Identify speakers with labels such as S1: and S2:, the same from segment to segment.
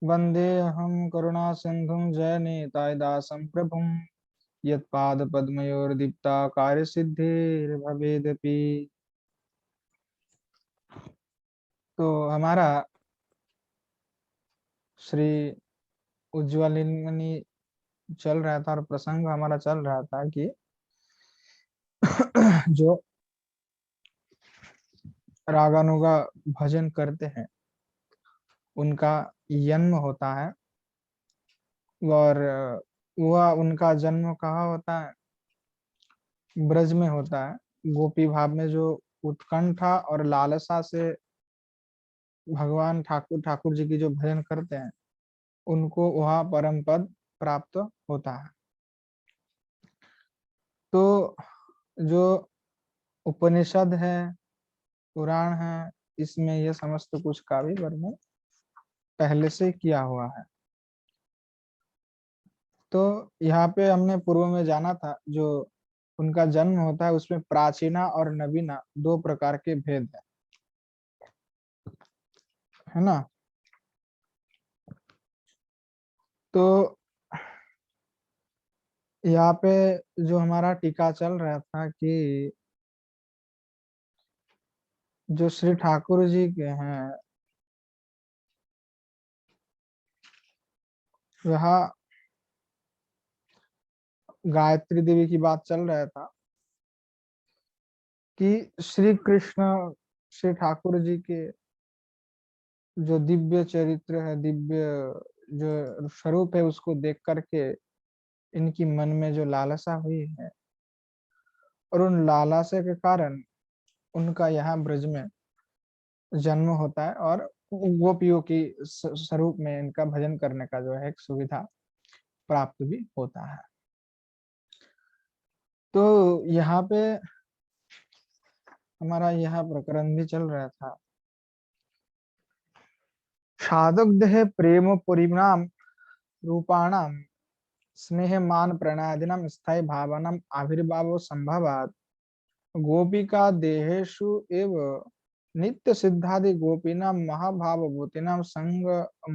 S1: वंदे हम करुणा सिंधुम जयनेताय दासं प्रभुम यत्पाद पद्मयोर्दीप्ता कार्यसिद्धिर्भवेदपि। तो हमारा श्री उज्ज्वलिनी चल रहा था और प्रसंग हमारा चल रहा था कि जो रागानुगा भजन करते हैं उनका जन्म होता है। और वह उनका जन्म कहाँ होता है? ब्रज में होता है। गोपी भाव में जो उत्कंठा और लालसा से भगवान ठाकुर ठाकुर जी की जो भजन करते हैं उनको वह परम पद प्राप्त होता है। तो जो उपनिषद है, पुराण है, इसमें यह समस्त कुछ का भी वर्णन पहले से किया हुआ है। तो यहाँ पे हमने पूर्व में जाना था जो उनका जन्म होता है उसमें प्राचीना और नवीना दो प्रकार के भेद है ना। तो यहाँ पे जो हमारा टीका चल रहा था कि जो श्री ठाकुर जी के हैं वह गायत्री देवी की बात चल रहा था कि श्री कृष्ण श्री ठाकुर जी के जो दिव्य चरित्र है, दिव्य जो स्वरूप है, उसको देख करके इनकी मन में जो लालसा हुई है और उन लालसा के कारण उनका यहाँ ब्रज में जन्म होता है और गोपियों की स्वरूप में इनका भजन करने का जो है एक सुविधा प्राप्त भी होता है। तो यहाँ पे हमारा यह प्रकरण भी चल रहा था। साधक देह प्रेम परिणाम रूपाणाम स्नेह मान प्रणयादिनाम स्थायी भावनाम आविर्भाव संभवात गोपिका देहेषु एव नित्य सिद्धादि गोपीनाम महाभावभूतिनाम संग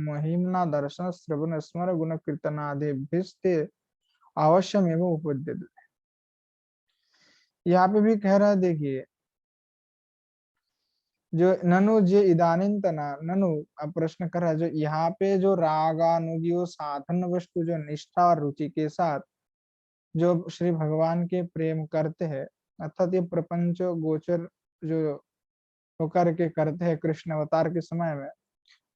S1: महिम्ना दर्शन श्रवण स्मर गुण कीर्तनादिभिस्ते अवश्यमेव उपद्यते। यहाँ पे भी कह रहा है, देखिए, जो ननु जे इदानींतना ननु, अब प्रश्न कर रहा है जो यहाँ पे जो रागानुगियो साधन वस्तु जो निष्ठा और रुचि के साथ जो श्री भगवान के प्रेम करते हैं, अर्थात ये प्रपंच गोचर जो होकर के करते हैं कृष्ण अवतार के समय में,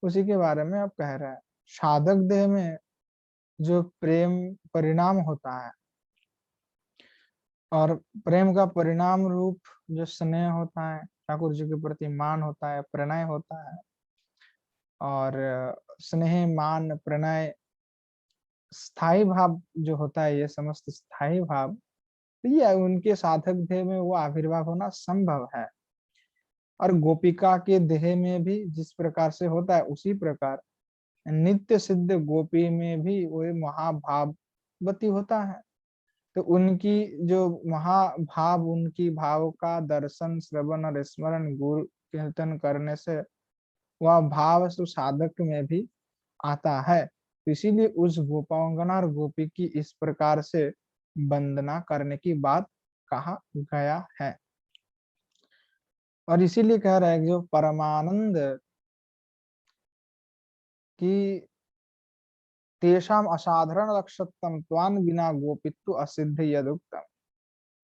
S1: उसी के बारे में अब कह रहा है। साधक देह में जो प्रेम परिणाम होता है और प्रेम का परिणाम रूप जो स्नेह होता है, ठाकुर जी के प्रति मान होता है, प्रणय होता है, और स्नेह मान प्रणय स्थाई भाव जो होता है, ये समस्त स्थाई भाव, तो ये उनके साधक देह में वो आविर्भाव होना संभव है। और गोपिका के देह में भी जिस प्रकार से होता है उसी प्रकार नित्य सिद्ध गोपी में भी वो महाभाववती होता है। तो उनकी जो महाभाव, उनकी भाव का दर्शन श्रवण और स्मरण गुरु कीर्तन करने से वह भाव साधक में भी आता है। तो इसीलिए उस गोपांगना और गोपी की इस प्रकार से वंदना करने की बात कहा गया है। और इसीलिए कह रहा है जो परमानंद की तेषाम असाधारण लक्षतम त्वान बिना गोपित्व असिद्ध यदुक्तम,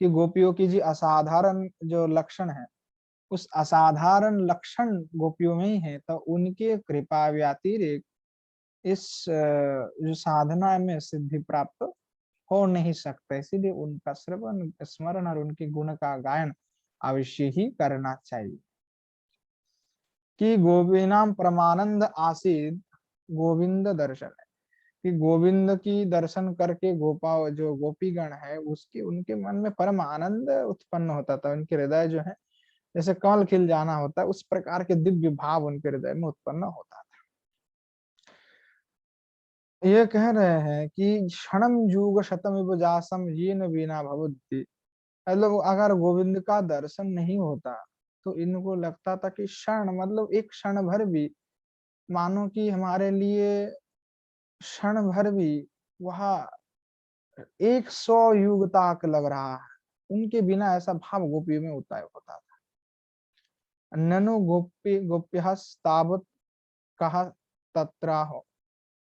S1: कि गोपियों की जी असाधारण जो लक्षण है उस असाधारण लक्षण गोपियों में ही है, तो उनके कृपा व्यतिरेक इस जो साधना में सिद्धि प्राप्त हो नहीं सकता। इसीलिए उनका श्रवण स्मरण और उनके गुण का गायन अवश्य ही करना चाहिए। कि गोविनाम परमानंद आसीद गोविंद दर्शन है, कि गोविंद की दर्शन करके गोपा जो गोपीगण है उसके उनके मन में परम आनंद उत्पन्न होता था। उनके हृदय जो है जैसे कमल खिल जाना होता है, उस प्रकार के दिव्य भाव उनके हृदय में उत्पन्न होता था। ये कह रहे हैं कि क्षणम युग शतम विभुजासम ये न बीना भवद्दि, मतलब अगर गोविंद का दर्शन नहीं होता तो इनको लगता था कि क्षण मतलब एक क्षण भर भी मानो कि हमारे लिए क्षण भर भी वह 100 युग तक लग रहा है। उनके बिना ऐसा भाव गोपियों में होता था। ननु गोपी गोप्य तावत कहा तत्राहो।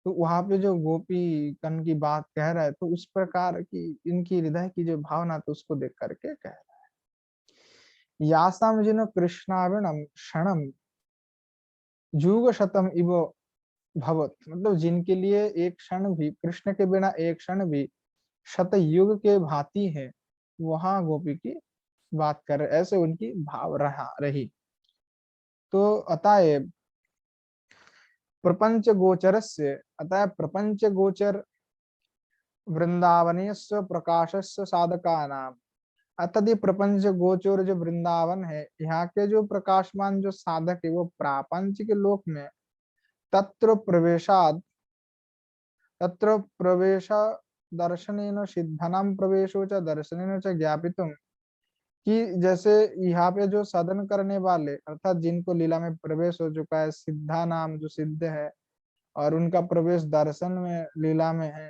S1: तो वहां पे जो गोपी कन की बात कह रहा है, तो उस प्रकार की इनकी हृदय की जो भावना, तो उसको देख करके कह रहा है। यासाम जिन कृष्णाविणम क्षणम जुग शतम इव भवत। मतलब जिनके लिए एक क्षण भी, कृष्ण के बिना एक क्षण भी शतयुग के भांति है, वहां गोपी की बात कर रहे, ऐसे उनकी भाव रही। तो अतएव प्रपंच गोचरस्य, अतः प्रपंच गोचर वृंदावनीय प्रकाशस्य साधका नाम। अतः ये प्रपंच गोचर जो वृंदावन है, यहाँ के जो प्रकाशमान जो साधक है, वो प्रापंचिक लोक में तत्र प्रवेशाद, तत्र प्रवेश दर्शनेन सिद्धनाम प्रवेशो च दर्शनेन च ज्ञापितुम। कि जैसे यहाँ पे जो साधन करने वाले, अर्थात जिनको लीला में प्रवेश हो चुका है, सिद्धा नाम जो सिद्ध है, और उनका प्रवेश दर्शन में लीला में है,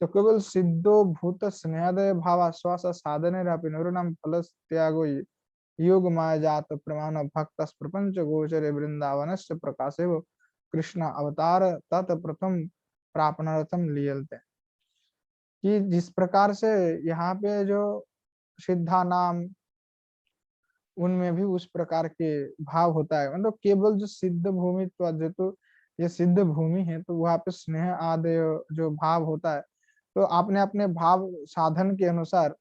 S1: तो केवल सिद्धो भूत स्नेहदय भाव श्वास साधने नाम फल त्यागो योग माया जात प्रमाण भक्त प्रपंच गोचरे वृंदावन से प्रकाश कृष्ण अवतार तत् प्रथम प्रापणार्थम लियलते। कि जिस प्रकार से यहाँ पे जो सिद्धा नाम, उनमें भी उस प्रकार के भाव होता है। मतलब केवल जो सिद्ध भूमि, तो ये सिद्ध भूमि है, तो वहां पे स्नेह आदि जो भाव होता है, तो आपने अपने भाव साधन के अनुसार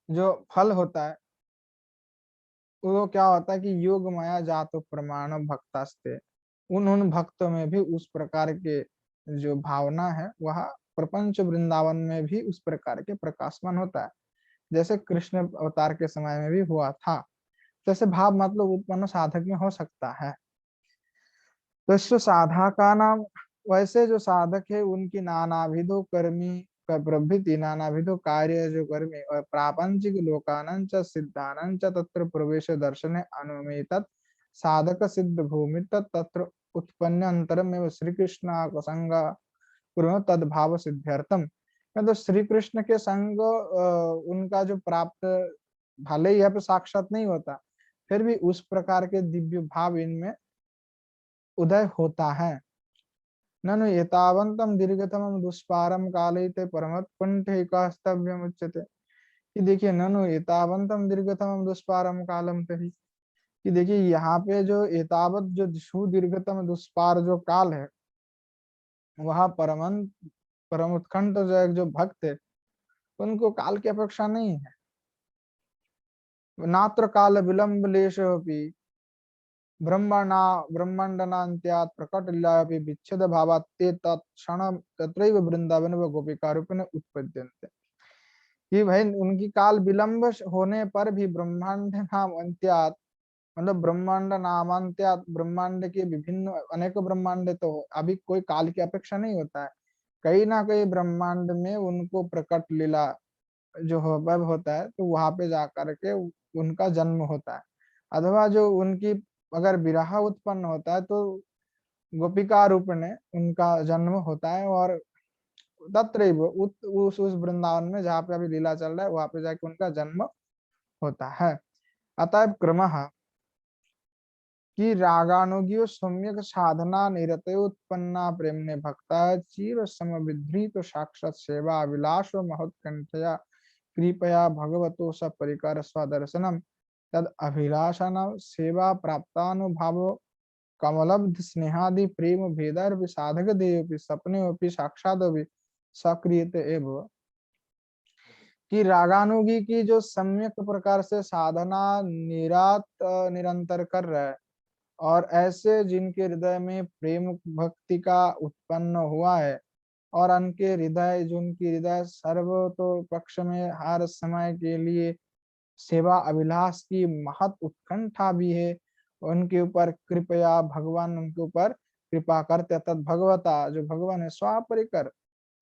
S1: जो फल होता है, वो क्या होता है कि योग माया जातो प्रमाण भक्तास्ते। उन भक्तों में भी उस प्रकार के जो भावना है, वह प्रपंच वृंदावन में भी उस प्रकार के प्रकाशमान होता है, जैसे कृष्ण अवतार के समय में भी हुआ था। जैसे भाव मतलब उत्पन्न साधक में हो सकता है। तो इससे साधा का नाम, वैसे जो साधक है उनकी नानाविधो कर्मी प्रभृति, नानाविधो कार्य जो कर्मी और प्रापंचिक लोकानं च सिद्धानं च तत्र प्रवेश दर्शन अनुमेत साधक सिद्ध भूमि तत्र उत्पन्न अंतरम एवं श्री कृष्ण संग पूर्व तद्भाव सिद्ध्यर्थम। तो श्री कृष्ण के संग उनका जो प्राप्त, भले ही यहाँ पे साक्षात नहीं होता, फिर भी उस प्रकार के दिव्य भाव इनमें उदय होता है। ननु एतावंतम दीर्घतमम दुष्पारम कालयते परमत्कुंठिकास्तव्यम उच्यते। कि देखिए, ननु एतावंतम दीर्घतमम दुष्पारम कालम तही। कि देखिए, यहाँ पे जो एतावत जो सुदीर्घतम दुष्पार जो काल है, वह परम उत्कंठ जो भक्त है, उनको काल की अपेक्षा नहीं है। नात्र काल विलंब लेशोपि ब्रह्मणा ब्रह्मांडनान्त्यात् प्रकटल्यापि विच्छेद भावात् ते तत्क्षण तत्रैव वृंदावन व गोपिका रूपेण उत्पद्यन्ते। कि भाई उनकी काल विलंब होने पर भी ब्रह्मांड नाम अंत्यात, मतलब ब्रह्मांड नामांत्यात, ब्रह्मांड के विभिन्न अनेकों ब्रह्मांड, तो अभी कोई काल की अपेक्षा नहीं होता है। कहीं ना कहीं ब्रह्मांड में उनको प्रकट लीला जो वह होता है, तो वहां पे जाकर के उनका जन्म होता है। अथवा जो उनकी अगर विरह उत्पन्न होता है, तो गोपिका रूप में उनका जन्म होता है। और तत्रैव उस वृंदावन में जहाँ पे अभी लीला चल रहा है, वहां पे जाके उनका जन्म होता है। अतएव क्रमः कि रागानुगियो सम्यक साधना निरते उत्पन्ना प्रेमने भक्ता चीर समविधृत साक्षात सेवा अभिलाष महत्कंठया कृपया भगवतो स परिकर स्वदर्शनम तद अभिलाषण सेवा प्राप्तानुभाव कमलब्ध स्नेहादि प्रेम भेदर साधक देव सपने साक्षात सक्रियते एवं। कि रागानुगी की जो सम्यक प्रकार से साधना निरंतर कर रहा है, और ऐसे जिनके हृदय में प्रेम भक्ति का उत्पन्न हुआ है, और उनके हृदय, जो उनकी हृदय सर्व तो पक्ष में हर समय के लिए सेवा अभिलाष की महत उत्कंठा भी है, उनके ऊपर कृपया भगवान उनके ऊपर कृपा करते। तद भगवता, जो भगवान है स्वापरिकर,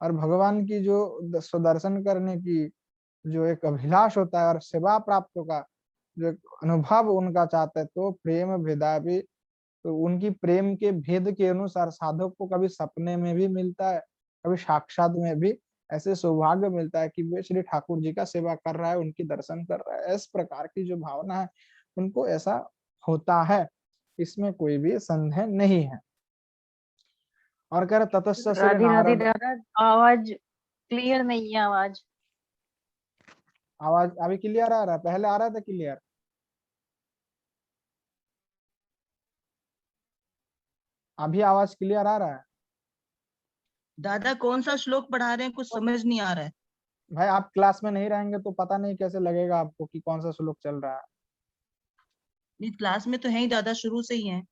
S1: और भगवान की जो स्वदर्शन करने की जो एक अभिलाष होता है, और सेवा प्राप्त का जो एक अनुभव उनका चाहते हैं, तो प्रेम भेदा भी, तो उनकी प्रेम के भेद के अनुसार साधक को कभी सपने में भी मिलता है, कभी साक्षात में भी ऐसे सौभाग्य मिलता है कि वे श्री ठाकुर जी का सेवा कर रहा है, उनकी दर्शन कर रहा है। इस प्रकार की जो भावना है उनको ऐसा होता है, इसमें कोई भी संदेह नहीं है। और कह रहे ततश्च श्री
S2: राधे राधे
S1: नारद।
S2: दादा, आवाज क्लियर नहीं है आवाज।
S1: आवाज अभी क्लियर आ रहा है? पहले आ रहा था क्लियर? अभी आवाज क्लियर आ रहा है?
S3: दादा कौन सा श्लोक पढ़ा रहे हैं, कुछ समझ नहीं आ रहा है।
S1: भाई आप क्लास में नहीं रहेंगे तो पता नहीं कैसे लगेगा आपको कि कौन सा श्लोक चल रहा है।
S3: नहीं, क्लास में तो है ही दादा, शुरू से ही है।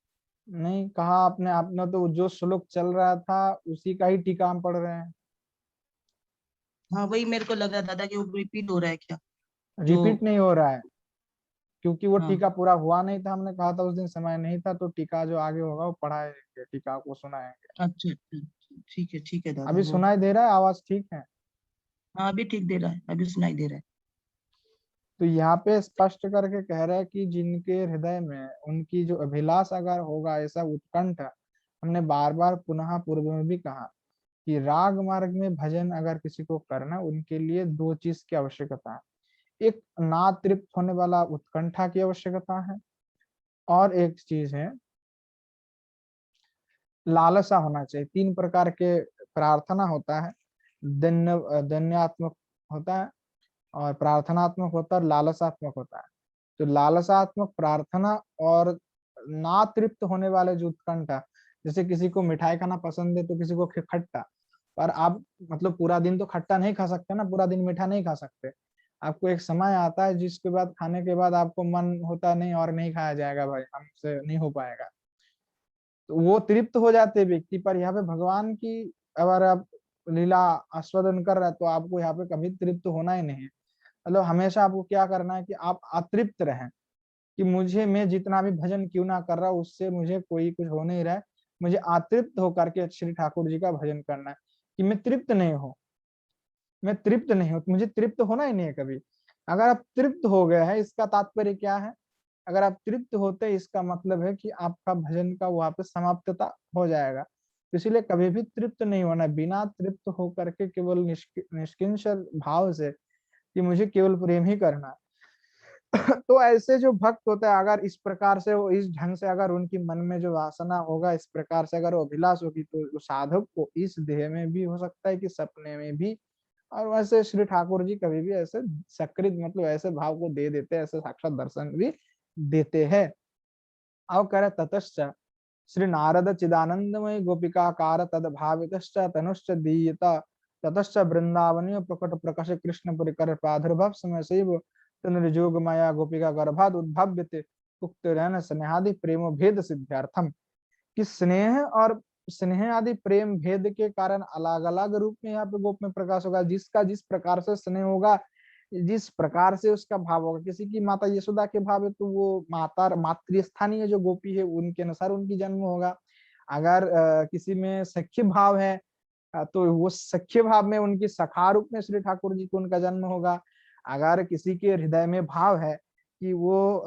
S1: नहीं कहा आपने, आपने तो जो श्लोक चल रहा था उसी का ही टीका हम पढ़ रहे हैं।
S3: हाँ वही मेरे को लग रहा दादा कि वो रिपीट हो रहा है क्या जो।
S1: रिपीट नहीं हो रहा है, क्योंकि वो
S3: हाँ
S1: टीका पूरा हुआ नहीं था। हमने कहा था उस दिन समय नहीं था, तो टीका जो आगे होगा वो पढ़ाएंगे, टीका को सुनाएंगे।
S3: अच्छा अच्छा, ठीक है दादा
S1: अभी
S3: वो।
S1: सुनाई दे रहा है? आवाज ठीक है?
S3: हाँ अभी ठीक दे रहा है, अभी सुनाई दे रहा है।
S1: तो यहाँ पे स्पष्ट करके कह रहा है कि जिनके हृदय में उनकी जो अभिलाष अगर होगा, ऐसा उत्कंठ, हमने बार बार पुनः पूर्व में भी कहा कि राग मार्ग में भजन अगर किसी को करना, उनके लिए दो चीज की आवश्यकता है। एक ना तृप्त होने वाला उत्कंठा की आवश्यकता है, और एक चीज है लालसा होना चाहिए। तीन प्रकार के प्रार्थना होता है, दन्यात्मक होता है, और प्रार्थनात्मक होता है, और लालसात्मक होता है। तो लालसात्मक प्रार्थना और ना तृप्त होने वाले जो उत्कंठा, जैसे किसी को मिठाई खाना पसंद है तो किसी को खट्टा, पर आप मतलब पूरा दिन तो खट्टा नहीं खा सकते ना, पूरा दिन मीठा नहीं खा सकते। आपको एक समय आता है जिसके बाद खाने के बाद आपको मन होता नहीं और नहीं खाया जाएगा, भाई हमसे नहीं हो पाएगा, तो वो तृप्त हो जाते हैं व्यक्ति। पर यहाँ पे भगवान की अगर आप लीला आस्वादन कर रहे हैं तो आपको यहाँ पे कभी तृप्त होना ही नहीं है। मतलब हमेशा आपको क्या करना है कि आप अतृप्त रहें, कि मुझे, मैं जितना भी भजन क्यों ना कर रहा हूँ उससे मुझे कोई कुछ हो नहीं रहा है, मुझे अतृप्त होकर के श्री ठाकुर जी का भजन करना है। कि मैं तृप्त नहीं हूँ, मैं तृप्त नहीं हूँ, मुझे तृप्त होना ही नहीं है कभी। अगर आप तृप्त हो गए हैं, इसका तात्पर्य क्या है? अगर आप तृप्त होते हैं इसका मतलब है कि आपका भजन का वहां पे समाप्तता हो जाएगा। तो इसलिए कभी भी तृप्त नहीं होना, बिना तृप्त होकर के केवल निष्किंचन भाव से कि मुझे केवल प्रेम ही करना है। तो ऐसे जो भक्त होता है, अगर इस प्रकार से वो इस ढंग से अगर उनकी मन में जो वासना होगा, इस प्रकार से अगर वो अभिलाष होगी, तो साधक को इस देह में भी हो सकता है कि सपने में भी। और वैसे श्री ठाकुर जी कभी भी ऐसे सकृत मतलब ऐसे भाव को दे देते हैं, ऐसे साक्षात दर्शन भी देते हैं। अब कह रहे ततश्च श्री नारद चिदानंदमय गोपिका कार तद भावितश्च तनुश्च दीयता ततश्च वृंदावनीय प्रकट प्रकाश कृष्ण परिकर प्रादुर्भव समय सैव तनुर्जोग माया गोपिका गर्भाद उद्भव्यते उक्त रहन स्नेहादि प्रेम भेद सिद्धार्थम। कि स्नेह और स्नेह आदि प्रेम भेद के कारण अलग अलग रूप में यहाँ पे गोप में प्रकाश होगा। जिसका जिस प्रकार से स्नेह होगा, जिस प्रकार से उसका भाव होगा। किसी की माता यशोदा के भाव है तो वो माता मातृस्थानीय जो गोपी है उनके अनुसार उनकी जन्म होगा। अगर किसी में सख्य भाव है तो वो सख्य भाव में उनकी सखा रूप में श्री ठाकुर जी को उनका जन्म होगा। अगर किसी के हृदय में भाव है कि वो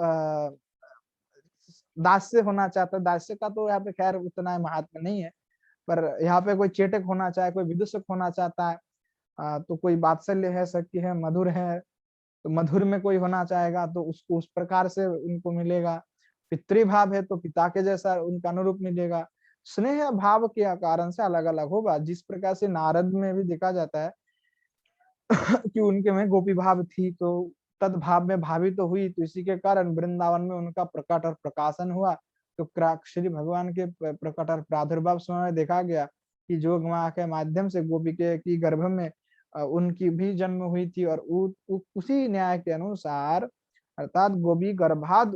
S1: दास्य होना चाहता है, दास्य का तो यहाँ पे खैर उतना महात्मा नहीं है, पर यहाँ पे कोई चेटक होना चाहे, कोई विदूषक होना चाहता है, तो कोई वात्सल्य है, सख्य है, मधुर है, तो मधुर में कोई होना चाहेगा तो उसको उस प्रकार से उनको मिलेगा। पितृभाव है तो पिता के जैसा उनका अनुरूप मिलेगा। स्नेह भाव के कारण से अलग अलग होगा। जिस प्रकार से नारद में भी देखा जाता है कि उनके में गोपी भाव थी, तो तद भाव में भावित तो हुई, तो इसी के कारण वृंदावन में उनका प्रकट और प्रकाशन हुआ। तो श्री भगवान के प्रकट और प्रादुर्भाव समय देखा गया कि जोग माया के माध्यम से गोपी के की गर्भ में उनकी भी जन्म हुई थी। और उसी न्याय के अनुसार अर्थात गोपी गर्भाद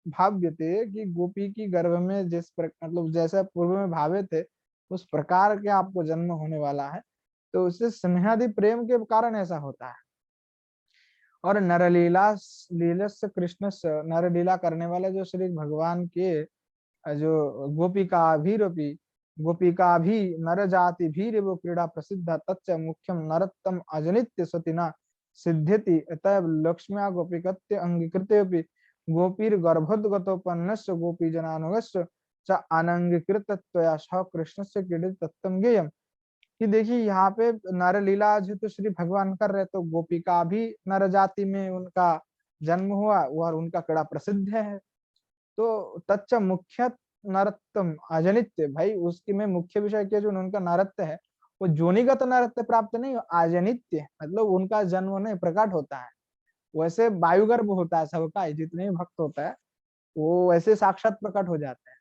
S1: भाव्यते, कि गोपी की गर्भ में जिस मतलब जैसे पूर्व में भावे थे उस प्रकार के आपको जन्म होने वाला है। तो उससे स्नेहादि प्रेम के कारण ऐसा होता है। और नरलीला लीलस्य कृष्ण नरलीला करने वाले जो श्री भगवान के जो गोपिका अभिरूपी गोपिका भी नर जाति भी वो क्रीड़ा प्रसिद्ध तच्च मुख्यम नरत्तम अजनित्य सतिना सिद्ध्यति अतएव लक्ष्म्या गोपिकत्य अंगीकृते गोपीर गर्भोद्गतोपन्नस्य गोपी जनानुगस्य च अनंगीकृतत्वया सह कृष्ण से क्रीडित तत्तम ज्ञेयम। कि देखिए यहाँ पे नर लीला जो तो श्री भगवान कर रहे, तो गोपिका भी नर जाति में उनका जन्म हुआ और उनका कड़ा प्रसिद्ध है। तो तच्च मुख्य नरत्तम अजनित्य, भाई उसकी में मुख्य विषय क्या जो उनका नरत्य है, वो जोनिगत नरत्य प्राप्त नहीं, अजनित्य मतलब उनका जन्म नहीं प्रकट होता है। वैसे वायुगर्भ होता है सबका, जितने भी भक्त होता है वो वैसे साक्षात प्रकट हो जाते हैं।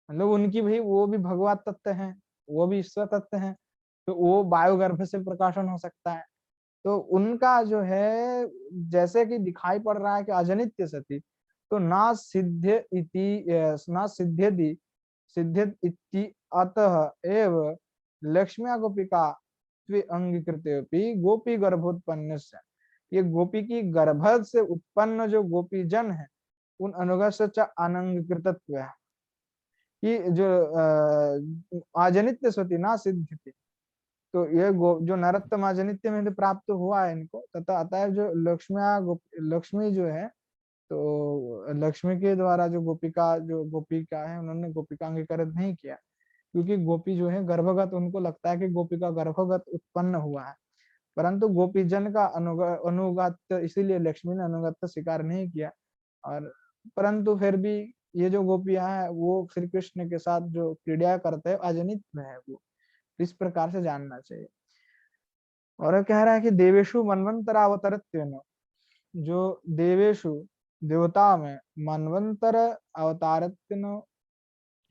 S1: मतलब उनकी भाई वो भी भगवत तत्व है, वो भी ईश्वर तत्व है, तो वो वायुगर्भ से प्रकाशन हो सकता है। तो उनका जो है जैसे कि दिखाई पड़ रहा है कि अजनित्य सती, तो ना सिद्ध इति ना सिद्ध्यति सिद्ध्यत इति अतः एव लक्ष्म्या गोपिका त्वे अंगीकृते गोपी गर्भोत्पन्न से, ये गोपी की गर्भ से उत्पन्न जो गोपी जन है उन अनुगत अनंगीकृतत्व है कि जो अजनित्य सती ना सिद्ध थी। तो ये जो नरोत्तम अजनित्य में तो प्राप्त हुआ है इनको, तथा अतः जो लक्ष्मी जो है, तो लक्ष्मी के द्वारा जो गोपिका है उन्होंने गोपिका अंगीकृत नहीं किया, क्योंकि गोपी जो है गर्भगत, उनको लगता है कि गोपिका गर्भगत उत्पन्न हुआ है, परंतु गोपी जन का अनुगत, इसीलिए लक्ष्मी ने अनुगत स्वीकार नहीं किया। और परंतु फिर भी ये जो गोपियां हैं वो श्री कृष्ण के साथ जो क्रीड़ा करते हैं अजनित में है, वो इस प्रकार से जानना चाहिए। और कह रहा है कि देवेशु मनवंतरावतरत्वेन, जो देवेशु देवता में मनवंतर अवतारत्वेन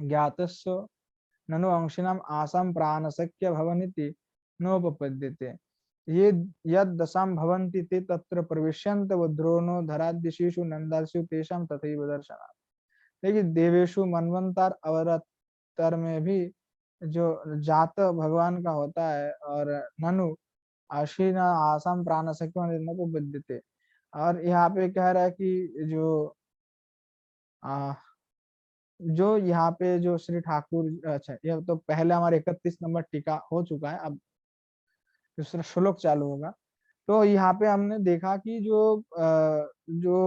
S1: ज्ञातस्य ननु अंशिनाम आसाम प्राणशक्य भवनिति नोपपद्यते। ये यद दशाम भवन्ति ते तत्र प्रविश्यन्त व द्रोणो धराद्यशीषु नंदासु तेषां तथैव दर्शनात्। देखिए देवेशु मनवंतर अवतार में भी जो जात भगवान का होता है, और ननु आशीना आसाम प्राण को विद्यते। और यहाँ पे कह रहा है कि जो यहाँ पे जो श्री ठाकुर, अच्छा ये तो पहले हमारे 31 नंबर टीका हो चुका है, अब दूसरा श्लोक चालू होगा। तो यहाँ पे हमने देखा कि जो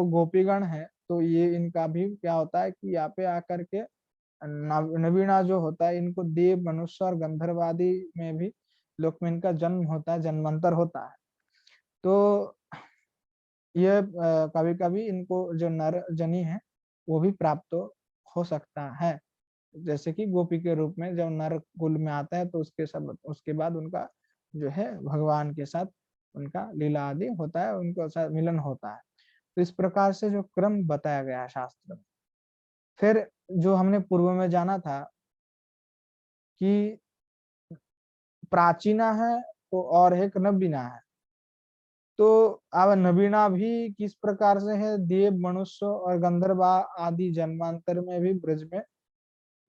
S1: गोपीगण है, तो ये इनका भी क्या होता है कि यहाँ पे आकर के नवीना जो होता है, इनको देव मनुष्य और गंधर्व आदि में भी लोक में इनका जन्म होता है, जन्मांतर होता है। तो ये कभी कभी इनको जो नर जनी है वो भी प्राप्त हो सकता है, जैसे कि गोपी के रूप में जब नर कुल में आता है तो उसके बाद उनका जो है भगवान के साथ उनका लीला आदि होता है, उनको साथ मिलन होता है। तो इस प्रकार से जो क्रम बताया गया है शास्त्र में। फिर जो हमने पूर्व में जाना था कि प्राचीना है तो और एक नवीना है, तो अब नवीना भी किस प्रकार से है, देव मनुष्य और गंधर्व आदि जन्मांतर में भी ब्रज में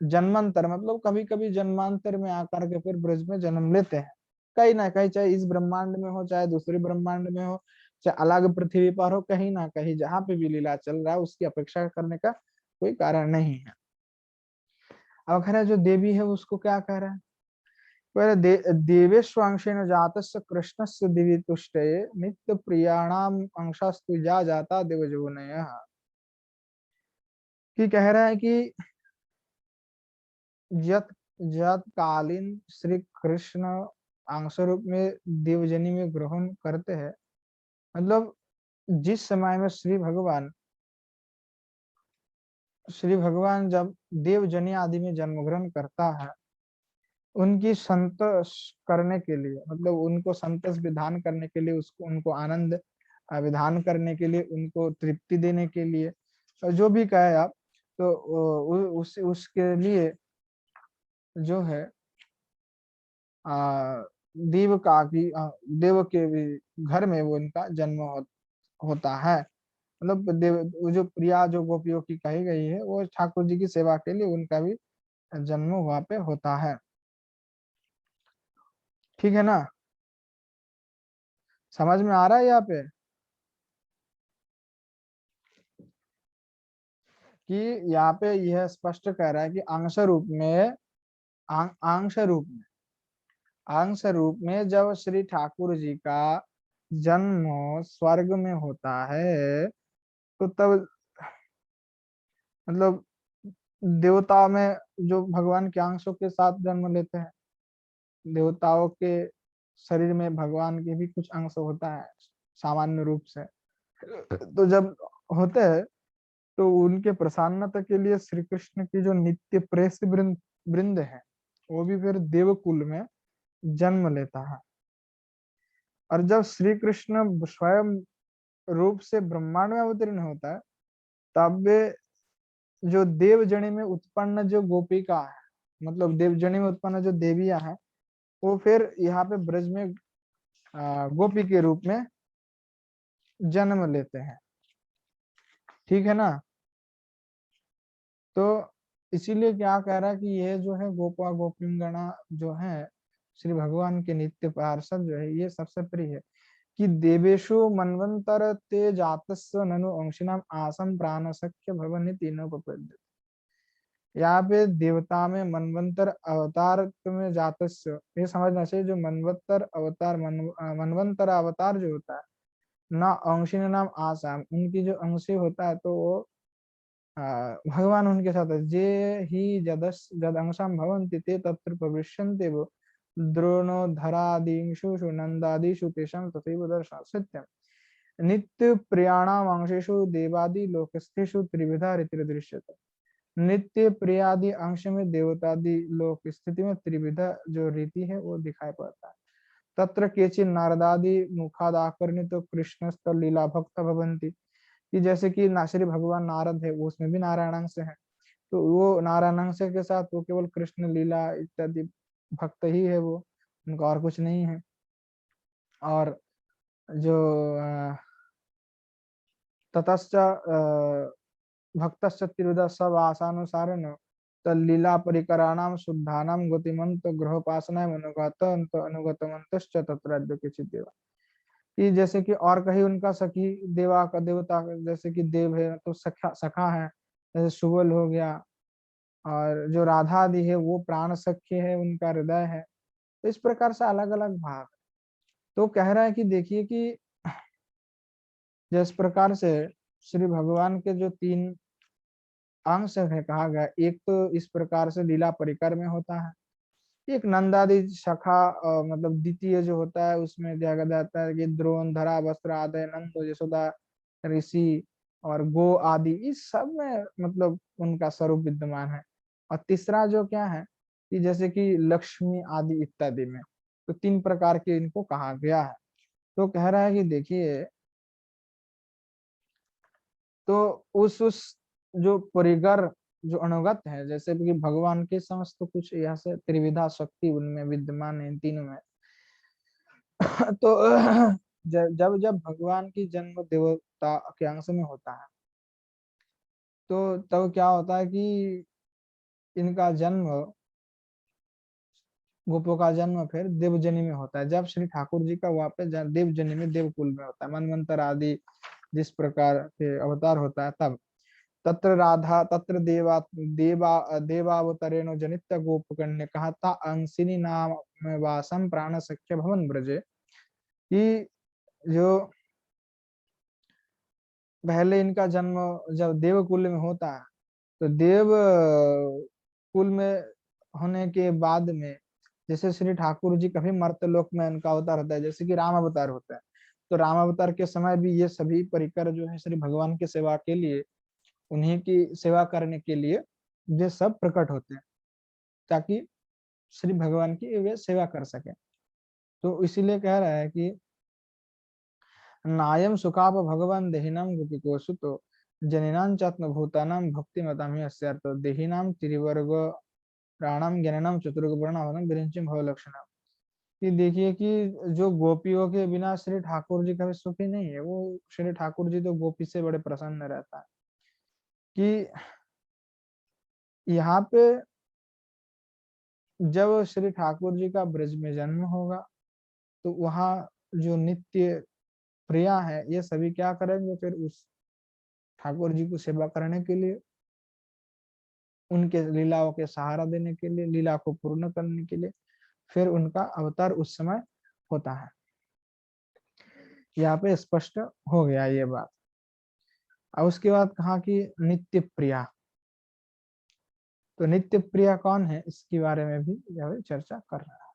S1: जन्मांतर मतलब कभी कभी जन्मांतर में आकर के फिर ब्रज में जन्म लेते हैं, कहीं ना कहीं, चाहे इस ब्रह्मांड में हो चाहे दूसरे ब्रह्मांड में हो, चाहे अलग पृथ्वी पर हो, कहीं ना कहीं जहां पे भी लीला चल रहा है उसकी अपेक्षा करने का कोई कारण नहीं है। अब कह रहा है जो देवी है उसको क्या कह रहा है, पहले देवेश्वांशेन जातस्य कृष्णस्य दिवि तुष्टये नित्य प्रियाणाम अंशस्तु जा जाता देवजोनयः। कि कह रहा है कि जत जत कालीन श्री कृष्ण अंश रूप में देवजनी में ग्रहण करते हैं, मतलब जिस समय में श्री भगवान जब देवजनी आदि में जन्म ग्रहण करता है, उनकी संतोष करने के लिए, मतलब उनको संतोष विधान करने के लिए, उसको उनको आनंद विधान करने के लिए, उनको तृप्ति देने के लिए, और जो भी कहे आप, तो उसके लिए जो है देव का की देव के भी घर में वो इनका जन्म होता है। मतलब देव जो प्रिया जो गोपियों की कही गई है, वो ठाकुर जी की सेवा के लिए उनका भी जन्म वहां पे होता है। ठीक है ना, समझ में आ रहा है यहाँ पे कि यहाँ पे यह स्पष्ट कह रहा है कि अंश रूप में जब श्री ठाकुर जी का जन्म स्वर्ग में होता है, तो तब मतलब देवताओं में जो भगवान के अंशों के साथ जन्म लेते हैं, देवताओं के शरीर में भगवान के भी कुछ अंश होता है सामान्य रूप से। तो जब होते हैं तो उनके प्रसन्नता के लिए श्री कृष्ण की जो नित्य प्रेस वृंद वृंद है वो भी फिर देवकुल में जन्म लेता है। और जब श्री कृष्ण स्वयं रूप से ब्रह्मांड में अवतीर्ण होता है तब वे जो देवजनी में उत्पन्न जो गोपिका है, मतलब देवजनी में उत्पन्न जो देवियां हैं, वो फिर यहाँ पे ब्रज में गोपी के रूप में जन्म लेते हैं। ठीक है ना। तो इसीलिए क्या कह रहा है कि ये जो है गोपा गोपिंगणा जो है श्री भगवान के नित्य पार्षद जो है ये सबसे प्रिय है। कि देवेशु मन्वंतर ते जातस्व ननु अंशिनाम आसम प्राण सख्य भवन तीनों पपद्य। यहाँ पे देवता में मनवंतर अवतार में जातस्व, ये समझना चाहिए जो मनवंतर अवतार मनवंतर अवतार जो होता है ना, अंशी नाम आसाम, उनकी जो अंशी होता है तो वो भगवान उनके साथ है। जे ही जदस जद अंशाम भवन्ति ते तत्र प्रविश्यन्ते वो द्रोणो धरादिषु नंदादिषु तेषां तथैव दर्शन सत्यम। नित्य प्रियाणाम अंशेषु देवादि लोकस्थेषु त्रिविधा रीति दृश्यते। नित्य प्रियादि अंश में देवतादि लोक स्थिति में त्रिविधा जो रीति है वो दिखाई पड़ता है। तत्र केचिन नारदादि मुखाद आकर्णित तो कृष्णस्थ लीला भक्त भवंती। कि जैसे कि श्री भगवान नारद है वो उसमें भी नारायण अंश है, तो वो नारायण अंश के साथ वो केवल कृष्ण लीला इत्यादि भक्त ही है, वो उनका और कुछ नहीं है। और जो ततश्च भक्तश्च त्रिविध सब आसानुसारेण तल्लीला परिकराणाम शुद्धानाम गतिमंत ग्रहोपासनाएं अनुगत अनुगतमंतश्च तत्र किचित देवा। कि जैसे कि और कहीं उनका सखी देवा का देवता जैसे कि देव है तो सखा सखा है, जैसे सुबल हो गया। और जो राधा आदि है वो प्राण सख्य है, उनका हृदय है। तो इस प्रकार से अलग अलग भाग। तो कह रहा है कि देखिए कि जिस प्रकार से श्री भगवान के जो तीन अंश है कहा गया, एक तो इस प्रकार से लीला परिकर में होता है, एक नंदादि शाखा मतलब द्वितीय जो होता है उसमें देखा जाता है कि द्रोण धरा वस्त्र आदि नंद यशोदा ऋषि और गो आदि इस सब में मतलब उनका स्वरूप विद्यमान है। और तीसरा जो क्या है कि जैसे कि लक्ष्मी आदि इत्यादि में, तो तीन प्रकार के इनको कहा गया है। तो कह रहा है कि देखिए तो उस जो परिगर जो अनुगत है, जैसे कि भगवान के समस्त कुछ यहाँ से त्रिविधा शक्ति उनमें विद्यमान है इन तीनों में। तो जब जब भगवान की जन्म देवता के अंश में होता है तो तब क्या होता है कि इनका जन्म, गोपों का जन्म फिर देवजनी में होता है। जब श्री ठाकुर जी का वापस देवजनी में देवकुल में होता है, मनवंतर आदि जिस प्रकार के अवतार होता है तब तत्र राधा तत्र देवावतरेण जनित गोपकर्ण ने कहा था अंशिनी नाम में वासम प्राण सख्य भवन ब्रजे। कि जो पहले इनका जन्म जब देवकुल में होता है तो देव कुल में होने के बाद में जैसे श्री ठाकुर जी कभी मर्त्यलोक में इनका अवतार होता है, जैसे कि राम अवतार होता है, तो राम अवतार के समय भी ये सभी परिकर जो है श्री भगवान की सेवा के लिए, उन्हीं की सेवा करने के लिए ये सब प्रकट होते हैं ताकि श्री भगवान की वे सेवा कर सके। तो इसीलिए कह रहा है कि नायम सुखाप भगवान देहिनाम गोपिको सुतो जनिनां चात्म भूतानां भक्ति मतामि अस्यार्थ देहिनां त्रिवर्ग प्राणम ज्ञानम चतुर्ग वर्णावनम विरिंचिम भव लक्षणम। कि देखिए कि जो गोपियों के बिना श्री ठाकुर जी कभी सुखी नहीं है, वो श्री ठाकुर जी तो गोपी से बड़े प्रसन्न रहता है। कि यहाँ पे जब श्री ठाकुर जी का ब्रज में जन्म होगा तो वहाँ जो नित्य प्रिया है ये सभी क्या करेंगे, फिर उस ठाकुर जी को सेवा करने के लिए, उनके लीलाओं के सहारा देने के लिए, लीला को पूर्ण करने के लिए फिर उनका अवतार उस समय होता है। यहाँ पे स्पष्ट हो गया ये बात। और उसके बाद कहा कि नित्य प्रिया, तो नित्य प्रिया कौन है, इसके बारे में भी यह चर्चा कर रहा है।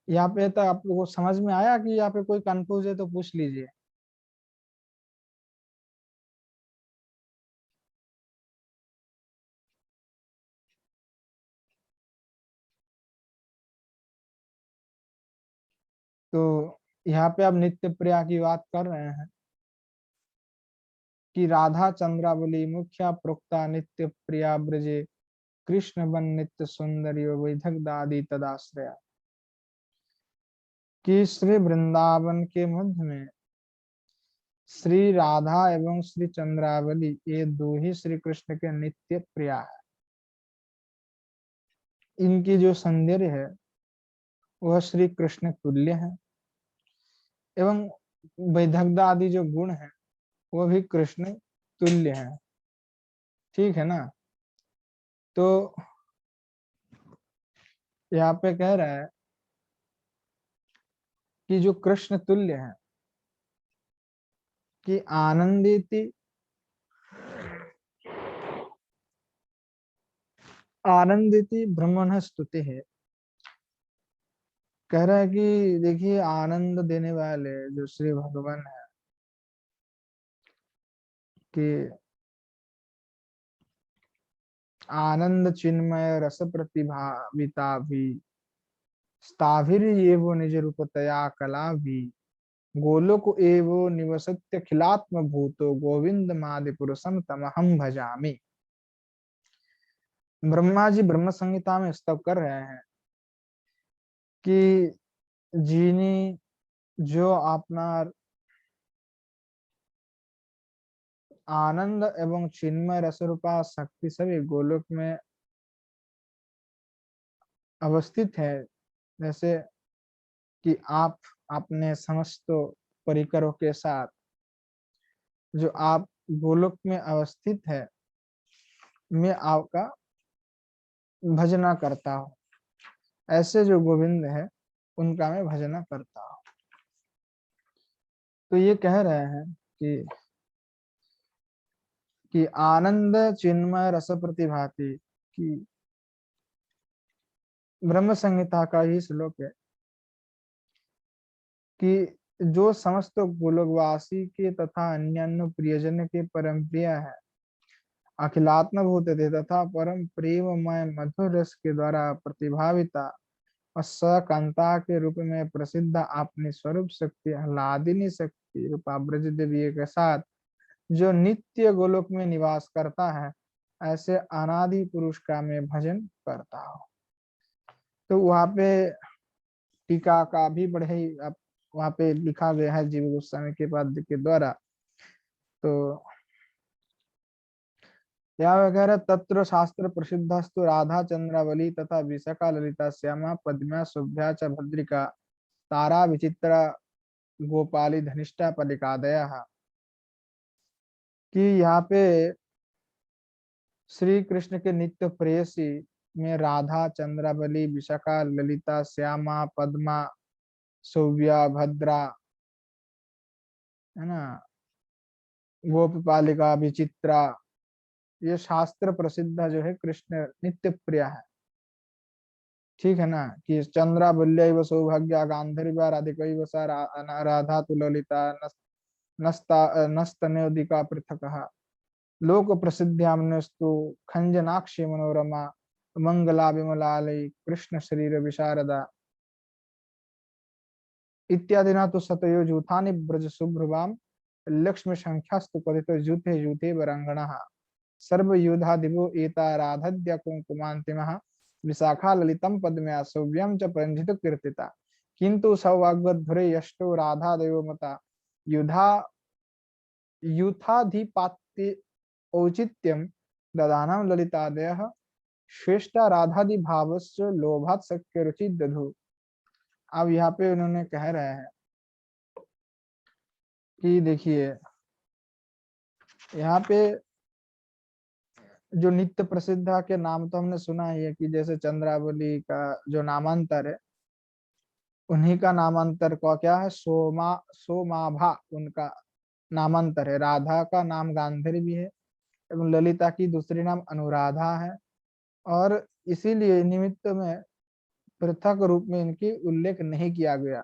S1: यहाँ पे तो आप लोगों को समझ में आया कि यहाँ पे कोई कंफ्यूज है तो पूछ लीजिए। तो यहाँ पे अब नित्य प्रिया की बात कर रहे हैं कि राधा चंद्रावली मुख्या प्रोक्ता नित्य प्रिया ब्रजे कृष्ण बन नित्य सुंदरी वैधग्दादि तदाश्रया, कि श्री वृंदावन के मध्य में श्री राधा एवं श्री चंद्रावली ये दो ही श्री कृष्ण के नित्य प्रिया है। इनकी जो सौंदर्य है वह श्री कृष्ण तुल्य है एवं वैधग्ध आदि जो गुण है वह भी कृष्ण तुल्य है। ठीक है ना। तो यहाँ पे कह रहा है कि जो कृष्ण तुल्य है कि आनंदिति ब्रह्मण स्तुति है। कह रहा है कि देखिए आनंद देने वाले जो श्री भगवान है कि आनंद चिन्मय रस प्रतिभाविता भी स्थाविर एवो निज रूपतया कला भी गोलोक एवो निवसत्य खिलात्म भूतो गोविंद मादि पुरुषम तमहम भजामि। ब्रह्मा जी ब्रह्म संहिता में स्तव कर रहे हैं कि जीनी जो अपना आनंद एवं चिन्मय रसरूपा शक्ति सभी गोलोक में अवस्थित है। जैसे कि आप अपने समस्त परिकरों के साथ जो आप गोलोक में अवस्थित है, मैं आपका भजना करता हूँ। ऐसे जो गोविंद है उनका मैं भजना करता हूँ। तो ये कह रहे हैं कि आनंद चिन्मय रस प्रतिभाति कि ब्रह्म संहिता का ही श्लोक है कि जो समस्त गोलोकवासी के तथा अन्य प्रियजन के परम प्रिय है, अखिलात्म भूत थे तथा परम प्रेममय मधुर रस के द्वारा प्रतिभाविता और सकांता के रूप में प्रसिद्ध अपनी स्वरूप शक्ति आह्लादिनी शक्ति रूपा ब्रज देवी के साथ जो नित्य गोलोक में निवास करता है, ऐसे अनादि पुरुष का मैं भजन करता हूँ। तो वहां पे टीका का भी बड़े वहां पे लिखा गया है जीव गोस्वामी के पद के द्वारा। तो यहाँ वगैरह तत्र शास्त्र प्रसिद्धस्तु राधा चंद्रावली तथा विशाखा ललिता श्यामा पद्मा शुभ्या च भद्रिका तारा विचित्रा गोपाली धनिष्ठा पलिकादय, कि यहाँ पे श्री कृष्ण के नित्य प्रेयसी में राधा चंद्रावली विशाखा ललिता श्यामा पद्मा सौव्या भद्रा है ना, गोपालिका विचित्रा, ये शास्त्र प्रसिद्ध जो है कृष्ण नित्य प्रिय है। ठीक है ना। कि चंद्रावल्य सौभाग्य गांधर्व्या राधिकैव सा राधा तु ललिता नस्तनोदिका पृथक लोक प्रसिद्ध्यामस्तु खंजनाक्षी मनोरमा मंगला विमलालय कृष्ण शरीर विशारदा इत्यादि ना तो सतयो जूथानि ब्रज शुभ्रवाम लक्ष्मी संख्यास्तु कथितो जूथे जूथे वरंगणः सर्वयुधा दिवो एता राधद्य कुंकुमांतिमः विशाखा ललितम पद्म्या सौव्यम च परंजित कीर्तिता किंतु सौभाग्यधुरे यष्टो राधा देवमता युधा यूथाधिपात्य औचित्यम ददानम ललितादयः श्रेष्ठा राधादि भावस्य लोभात शक्य रुचि दधु। अब यहाँ पे उन्होंने कह रहे हैं कि देखिए यहाँ पे जो नित्य प्रसिद्ध के नाम तो हमने सुना ही है कि जैसे चंद्रावली का जो नामांतर है उन्हीं का नामांतर का क्या है सोमाभा उनका नामांतर है। राधा का नाम गांधारी भी है एवं ललिता की दूसरी नाम अनुराधा है, और इसीलिए निमित्त में पृथक रूप में इनकी उल्लेख नहीं किया गया।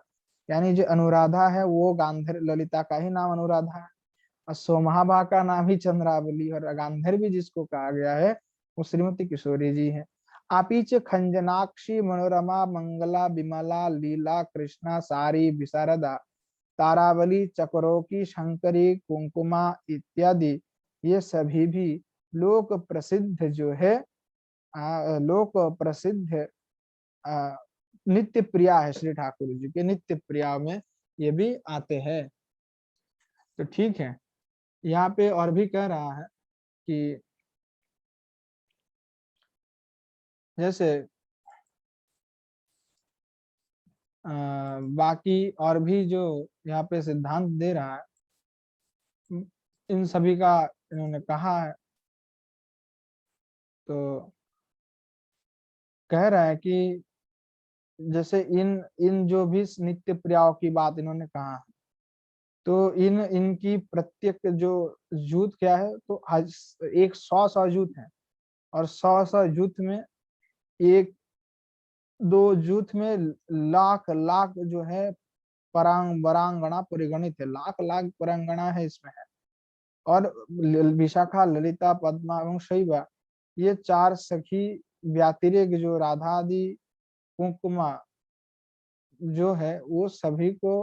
S1: यानी जो अनुराधा है वो गांधर, ललिता का ही नाम अनुराधा है, और सोमहाभा का नाम ही चंद्रावली, और गांधर्वी जिसको कहा गया है वो श्रीमती किशोरी जी है। आपीच खंजनाक्षी मनोरमा मंगला विमला लीला कृष्णा सारी विशारदा तारावली चक्रोकी शंकरी कुंकुमा इत्यादि ये सभी भी लोक प्रसिद्ध जो है लोक प्रसिद्ध आ, नित्य प्रिया है, श्री ठाकुर जी के नित्य प्रिया में ये भी आते हैं। तो ठीक है, यहाँ पे और भी कह रहा है कि जैसे बाकी और भी जो यहाँ पे सिद्धांत दे रहा है, इन सभी का इन्होंने कहा है। तो कह रहा है कि जैसे इन इन जो भी नित्य प्रियाओं की बात इन्होंने कहा है, तो इनकी प्रत्येक जो जूथ क्या है, तो एक 100 जूथ है, और 100 जूथ में एक दो जूथ में लाख लाख जो है परांगणा परिगणित है, लाख लाख परांगणा है इसमें है। और विशाखा ललिता पद्मा एवं शैवा ये 4 सखी व्यतिरेक जो राधा आदि कुंकुमा जो है वो सभी को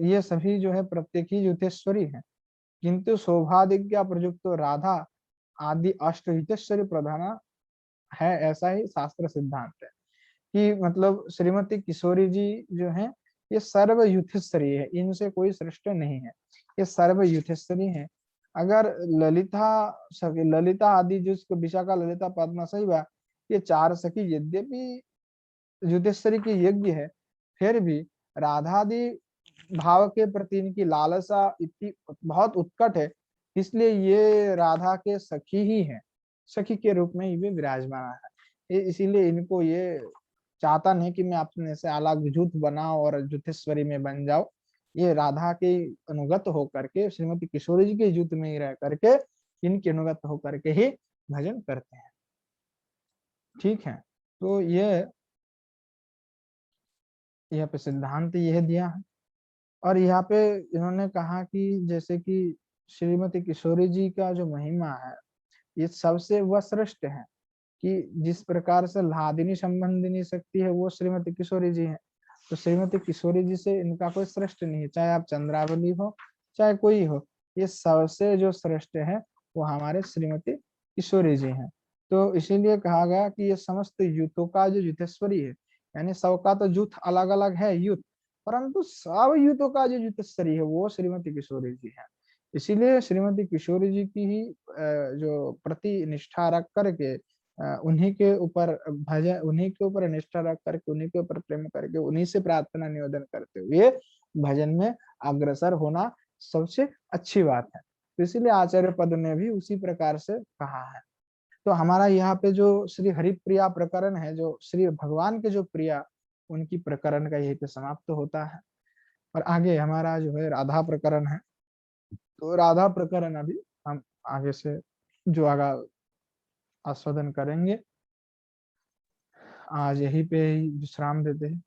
S1: ये सभी जो है प्रत्येक ही युद्धेश्वरी है, किंतु सौभादिज्ञा प्रयुक्त राधा आदि अष्टहितेश्वरी प्रधान है, ऐसा ही शास्त्र सिद्धांत है कि मतलब श्रीमती किशोरी जी जो है ये सर्व युद्धेश्वरी है, इनसे कोई श्रेष्ठ नहीं है, ये सर्व युद्धेश्वरी है। अगर ललिता आदि जिसको विशाखा ललिता पद्मा शैवा ये 4 सखी यद्यपि युद्धेश्वरी की यज्ञ है, फिर भी राधादि भाव के प्रति इनकी लालसा इतनी बहुत उत्कट है, इसलिए ये राधा के सखी ही है, सखी के रूप में ये भी विराजमान है। इसीलिए इनको ये चाहता नहीं कि मैं अपने से अलग जूथ बनाओ और जुथेश्वरी में बन जाओ, ये राधा के अनुगत होकर के श्रीमती किशोरी जी के जूथ में ही रह करके इनके अनुगत होकर के ही भजन करते हैं। ठीक है, तो ये यहाँ पे सिद्धांत यह दिया है। और यहाँ पे इन्होंने कहा कि जैसे कि श्रीमती किशोरी जी का जो महिमा है ये सबसे वह श्रेष्ठ है, कि जिस प्रकार से लादिनी संबंधिनी शक्ति है वो श्रीमती किशोरी जी है, तो श्रीमती किशोरी जी से इनका कोई श्रेष्ठ नहीं है, चाहे आप चंद्रावली हो चाहे कोई हो, ये सबसे जो श्रेष्ठ है वो हमारे श्रीमती किशोरी जी हैं। तो इसीलिए कहा गया कि ये समस्त यूथों का जो युद्धेश्वरी है, यानी सबका तो युद्ध अलग अलग है युद्ध, परंतु सब यूथों का जो युद्धेश्वरी है वो श्रीमती किशोरी जी है। इसीलिए श्रीमती किशोरी जी की ही जो प्रति निष्ठा रख करके उन्हीं के ऊपर भजन, उन्हीं के ऊपर निष्ठा रख करके, उन्हीं के ऊपर प्रेम करके, उन्हीं से प्रार्थना निवेदन करते हुए भजन में अग्रसर होना सबसे अच्छी बात है। तो इसीलिए आचार्य पद ने भी उसी प्रकार से कहा है। तो हमारा यहाँ पे जो श्री हरिप्रिया प्रकरण है, जो श्री भगवान के जो प्रिया उनकी प्रकरण का यही पे समाप्त होता है। और आगे हमारा जो है राधा प्रकरण है, तो राधा प्रकरण अभी हम आगे से जो आगा आस्वादन करेंगे। आज यहीं पे ही विश्राम देते हैं।